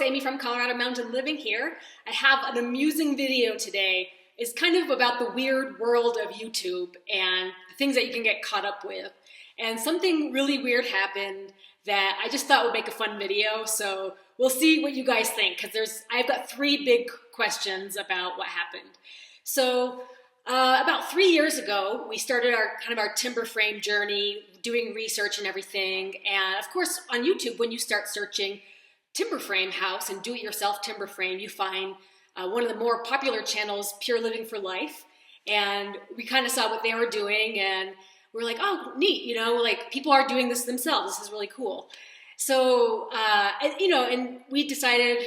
Amy from Colorado Mountain living here. I have an amusing video today. It's kind of about the weird world of YouTube and the things that you can get caught up with. And something really weird happened that I just thought would make a fun video. So we'll see what you guys think, because I've got 3 big questions about what happened. So about 3 years ago, we started our timber frame journey, doing research and everything. And of course, on YouTube, when you start searching timber frame house and do-it-yourself timber frame, you find one of the more popular channels, Pure Living for Life. And we kind of saw what they were doing, and we're like, oh, neat, like people are doing this themselves. This is really cool. So, and we decided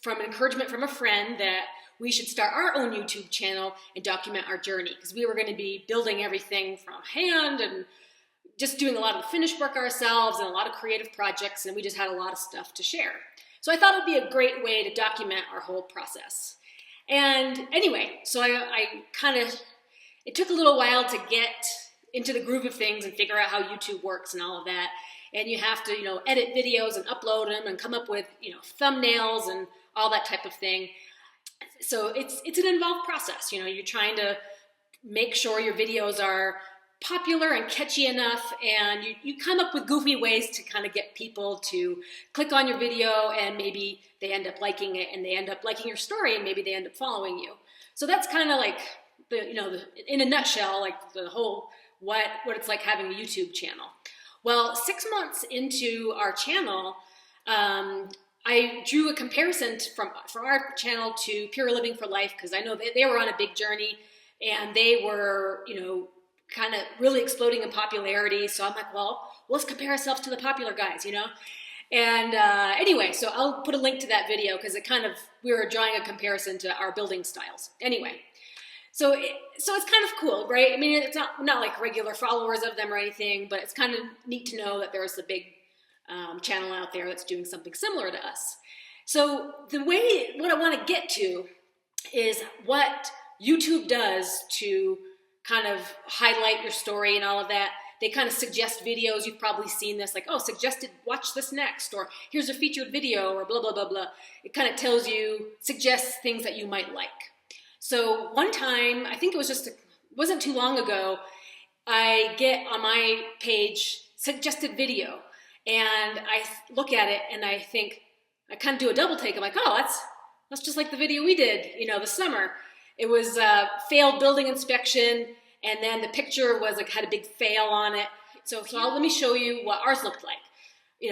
from encouragement from a friend that we should start our own YouTube channel and document our journey, because we were going to be building everything from hand and just doing a lot of the finished work ourselves and a lot of creative projects, and we just had a lot of stuff to share. So I thought it would be a great way to document our whole process. And anyway, so it took a little while to get into the groove of things and figure out how YouTube works and all of that. And you have to, edit videos and upload them and come up with, thumbnails and all that type of thing. So it's an involved process. You're trying to make sure your videos are popular and catchy enough, and you come up with goofy ways to kind of get people to click on your video, and maybe they end up liking it, and they end up liking your story, and maybe they end up following you. So that's kind of like in a nutshell, like the whole what it's like having a YouTube channel. Well, 6 months into our channel, I drew a comparison from our channel to Pure Living for Life, because I know they were on a big journey, and they were, kind of really exploding in popularity. So I'm like, well, let's compare ourselves to the popular guys, And anyway, so I'll put a link to that video, because we were drawing a comparison to our building styles. Anyway, so it's kind of cool, right? I mean, it's not like regular followers of them or anything, but it's kind of neat to know that there's a big channel out there that's doing something similar to us. So what I want to get to is what YouTube does to kind of highlight your story and all of that. They kind of suggest videos. You've probably seen this, like, oh, suggested, watch this next, or here's a featured video, or blah, blah, blah, blah. It kind of suggests things that you might like. So one time, I think it was wasn't too long ago, I get on my page suggested video, and I look at it and I think, I kind of do a double take. I'm like, oh, that's just like the video we did, this summer. It was a failed building inspection, and then the picture had a big fail on it. So let me show you what ours looked like.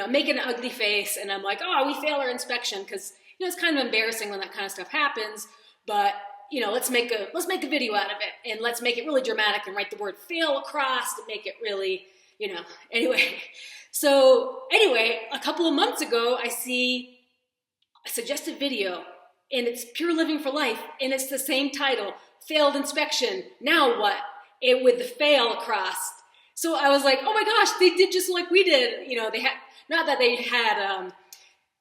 Making an ugly face, and I'm like, oh, we failed our inspection, because it's kind of embarrassing when that kind of stuff happens. But let's make a video out of it, and let's make it really dramatic and write the word fail across to make it really, Anyway, a couple of months ago, I see a suggested video, and it's Pure Living for Life, and it's the same title, failed inspection, now what? With the fail across. So I was like, oh my gosh, they did just like we did. They had, not that they had,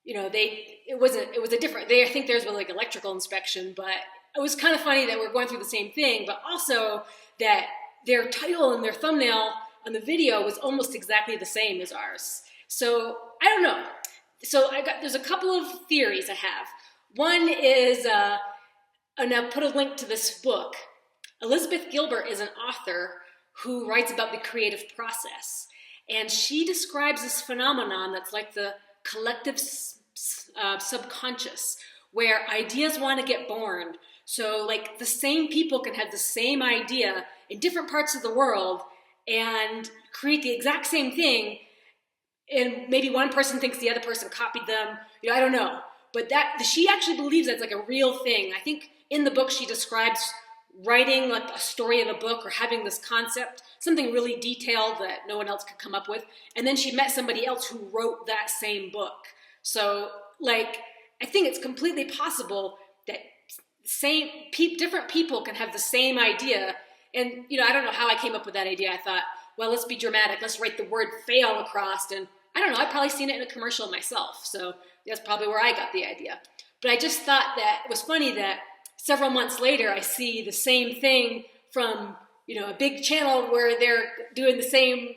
it was a different, I think theirs was like electrical inspection, but it was kind of funny that we're going through the same thing, but also that their title and their thumbnail on the video was almost exactly the same as ours. So I don't know. So there's a couple of theories I have. One is, and I'll put a link to this book. Elizabeth Gilbert is an author who writes about the creative process. And she describes this phenomenon that's like the collective subconscious, where ideas want to get born. So like the same people can have the same idea in different parts of the world and create the exact same thing. And maybe one person thinks the other person copied them. I don't know. But she actually believes that's like a real thing. I think in the book she describes writing like a story of a book, or having this concept, something really detailed that no one else could come up with. And then she met somebody else who wrote that same book. So I think it's completely possible that different people can have the same idea. And, I don't know how I came up with that idea. I thought, well, let's be dramatic. Let's write the word fail across. And I don't know, I've probably seen it in a commercial myself. So that's probably where I got the idea. But I just thought that it was funny that several months later, I see the same thing from, a big channel where they're doing the same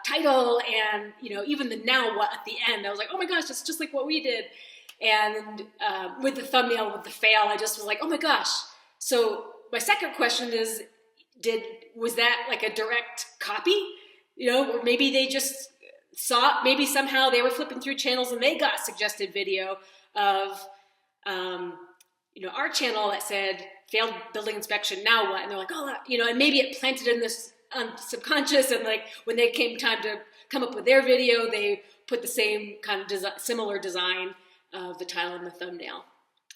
title, and, even the now what at the end. I was like, oh my gosh, it's just like what we did. And with the thumbnail, with the fail, I just was like, oh my gosh. So my second question is, was that like a direct copy? Or maybe they just saw, maybe somehow they were flipping through channels and they got suggested video of, our channel that said failed building inspection, now what? And they're like, oh, and maybe it planted in this subconscious, and like when they came time to come up with their video, they put the same kind of similar design of the title and the thumbnail.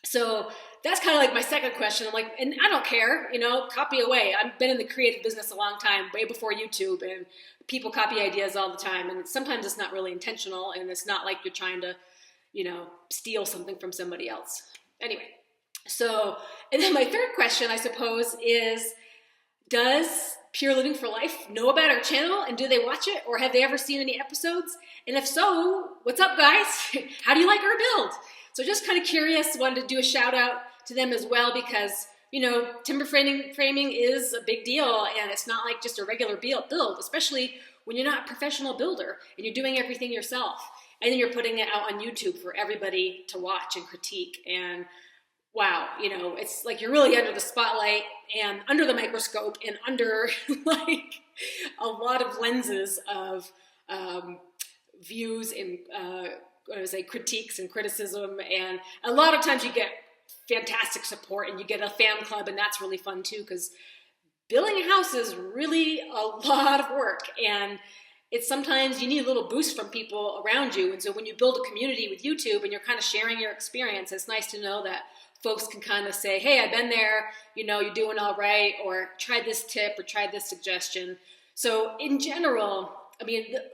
So that's kind of like my second question. I'm like, and I don't care, copy away. I've been in the creative business a long time, way before YouTube, and people copy ideas all the time. And sometimes it's not really intentional, and it's not like you're trying to, steal something from somebody else. Anyway, so, and then my third question, I suppose, is, does Pure Living for Life know about our channel, and do they watch it, or have they ever seen any episodes? And if so, what's up, guys? How do you like our build? So just kind of curious, wanted to do a shout out to them as well, because timber framing is a big deal, and it's not like just a regular build, especially when you're not a professional builder and you're doing everything yourself, and then you're putting it out on YouTube for everybody to watch and critique. And wow, it's like you're really under the spotlight and under the microscope and under like a lot of lenses of views and critiques and criticism. And a lot of times you get fantastic support and you get a fan club, and that's really fun too, because building a house is really a lot of work, and it's sometimes you need a little boost from people around you. And so when you build a community with YouTube and you're kind of sharing your experience, it's nice to know that folks can kind of say, hey, I've been there, you're doing all right, or try this tip or try this suggestion. So in general,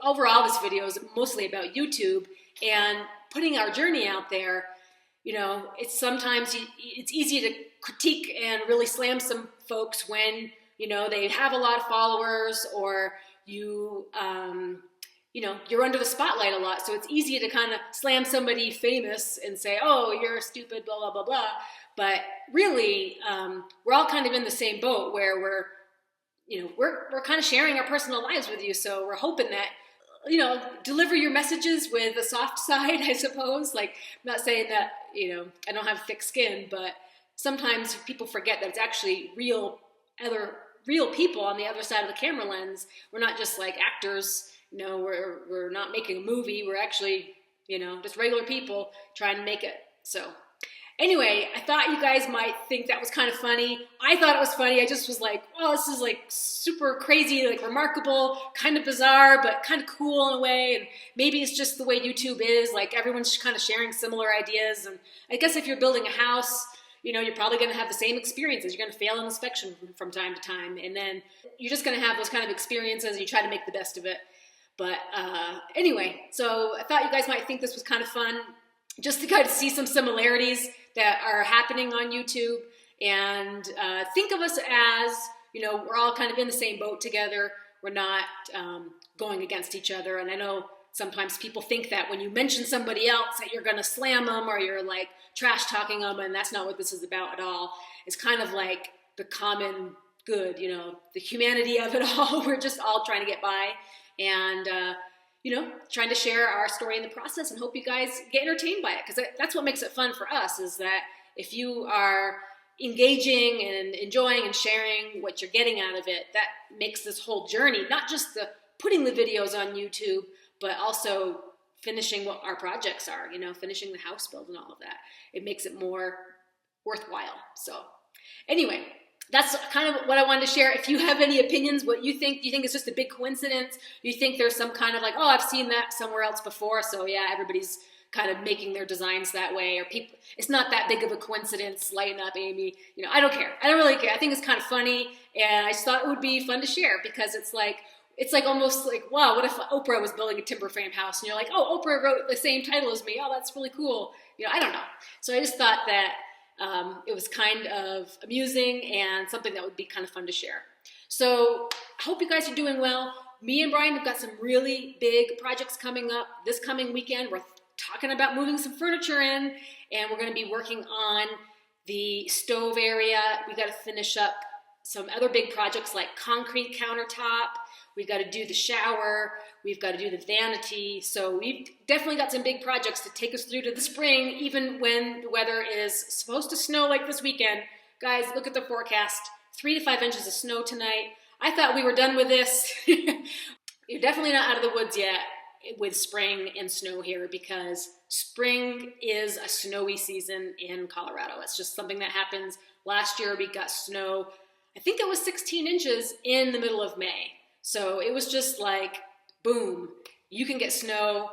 overall this video is mostly about YouTube and putting our journey out there. It's sometimes it's easy to critique and really slam some folks when, they have a lot of followers, or you're under the spotlight a lot. So it's easy to kind of slam somebody famous and say, oh, you're stupid, blah, blah, blah, blah. But really, we're all kind of in the same boat, where we're kind of sharing our personal lives with you. So we're hoping that, deliver your messages with a soft side, I suppose. Like, I'm not saying that, I don't have thick skin, but sometimes people forget that it's actually real people on the other side of the camera lens. We're not just like actors, we're not making a movie. We're actually, just regular people trying to make it. So anyway, I thought you guys might think that was kind of funny. I thought it was funny. I just was like, well, this is like super crazy, like remarkable, kind of bizarre, but kind of cool in a way. And maybe it's just the way YouTube is. Like, everyone's kind of sharing similar ideas. And I guess if you're building a house, you're probably going to have the same experiences. You're going to fail an inspection from time to time. And then you're just going to have those kind of experiences, and you try to make the best of it. But anyway, so I thought you guys might think this was kind of fun, just to kind of see some similarities that are happening on YouTube, and think of us as, we're all kind of in the same boat together. We're not going against each other. And I know sometimes people think that when you mention somebody else that you're going to slam them, or you're like trash talking them, and that's not what this is about at all. It's kind of like the common good, the humanity of it all. We're just all trying to get by, and trying to share our story in the process, and hope you guys get entertained by it, because that's what makes it fun for us, is that if you are engaging and enjoying and sharing what you're getting out of it, that makes this whole journey, not just the putting the videos on YouTube, but also finishing what our projects are, finishing the house build and all of that. It makes it more worthwhile. So anyway, that's kind of what I wanted to share. If you have any opinions, what you think, do you think it's just a big coincidence? Do you think there's some kind of like, oh, I've seen that somewhere else before, so yeah, everybody's kind of making their designs that way, or people, it's not that big of a coincidence, lighten up, Amy. I don't care. I don't really care. I think it's kind of funny, and I just thought it would be fun to share, because it's like almost like, wow, what if Oprah was building a timber frame house? And you're like, oh, Oprah wrote the same title as me. Oh, that's really cool. I don't know. So I just thought that it was kind of amusing and something that would be kind of fun to share. So I hope you guys are doing well. Me and Brian have got some really big projects coming up this coming weekend. We're talking about moving some furniture in, and we're going to be working on the stove area. We got to finish up some other big projects like concrete countertop. We've got to do the shower. We've got to do the vanity. So we've definitely got some big projects to take us through to the spring, even when the weather is supposed to snow like this weekend. Guys, look at the forecast. 3 to 5 inches of snow tonight. I thought we were done with this. You're definitely not out of the woods yet with spring and snow here, because spring is a snowy season in Colorado. It's just something that happens. Last year we got snow, I think it was 16 inches in the middle of May. So it was just like, boom, you can get snow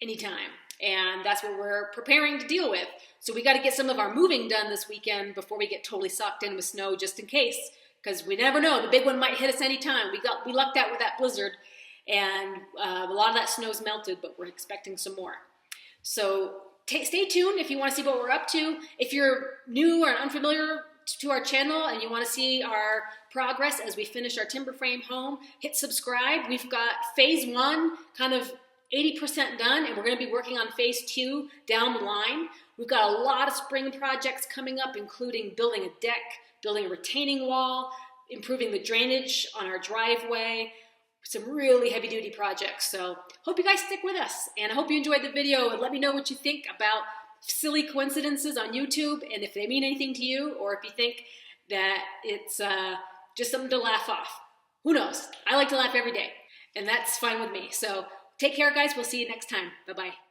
anytime. And that's what we're preparing to deal with. So we got to get some of our moving done this weekend before we get totally socked in with snow, just in case, because we never know. The big one might hit us anytime. We lucked out with that blizzard, and a lot of that snow's melted, but we're expecting some more. So stay tuned if you want to see what we're up to. If you're new or unfamiliar to our channel and you want to see our progress as we finish our timber frame home, hit subscribe. We've got phase 1 kind of 80% done, and we're going to be working on phase 2 down the line. We've got a lot of spring projects coming up, including building a deck, building a retaining wall, improving the drainage on our driveway, some really heavy-duty projects. So hope you guys stick with us, and I hope you enjoyed the video, and let me know what you think about silly coincidences on YouTube, and if they mean anything to you, or if you think that it's just something to laugh off. Who knows? I like to laugh every day, and that's fine with me. So take care, guys. We'll see you next time. Bye-bye.